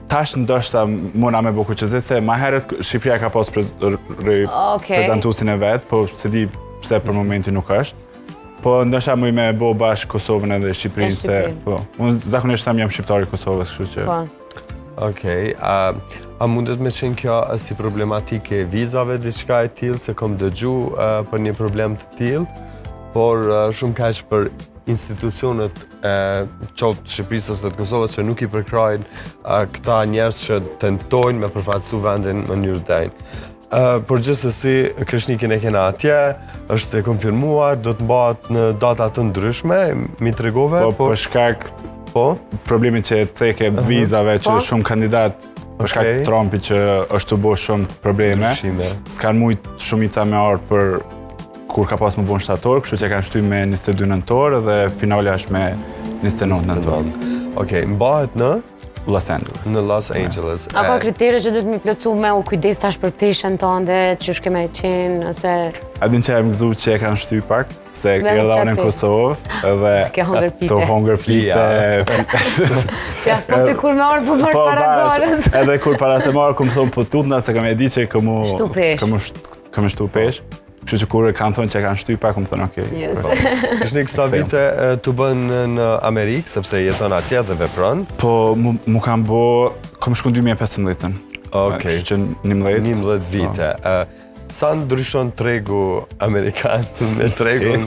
tash ndoshta muna me buku që se ma herët Shqipëria ka pas prezentuesin e vet, po se di pse për momentin nuk është. Po ndoshta muj me bo bashkë Kosovën edhe Shqipërinë se po. Unë zakonisht jam shqiptar i Kosovës, kështu që. Okej, a mundet me qenë kjo si problematike vizave diçka e tillë, se kom dëgju për një problem të tillë, por shumë kaq për institucionet qoftë të Shqipërisë ose të Kosovës që nuk i përkrajnë këta njerëz që tentojnë me përfaqësu vendin në mënyrë tëjnë. Por gjithsesi, Krishnikin e kena atje, është e konfirmuar, do të mbahet në data të ndryshme, mi tregove? Po, për shkak problemi që theke vizave që shumë kandidat, për shkak Trumpit që është të bo shumë probleme, s'kan mujt shumica me arë për kur ka pas më bon shtator, kështu që kanë shty me 22 nëntor dhe finale është me 29 nëntor. Okej, mbahet në? Los Angeles. Në Los Angeles. A ka kriterë që duhet mi plotësu me u kujdes tash për peshën tënde, që shke me qenë, ose... A din që e më gëzu që e kanë shty pak, se erdhanë në Kosovë, edhe të hongër flite. Pjas po të kur me orë për mërë para garës. Edhe kur para se marë, ku më thonë po tutna, se kam e di që këmë shtu peshë. Kështu që kur kanë thonë që kanë shty pak, më thonë okej. Krishnik, sa vite të bën në Amerikë, sepse jeton atje dhe vepron? Po, mu kam bo, kom shku në 2015-ën. Okej. Që 11 vite. Sa ndryshon tregu Amerikan me tregun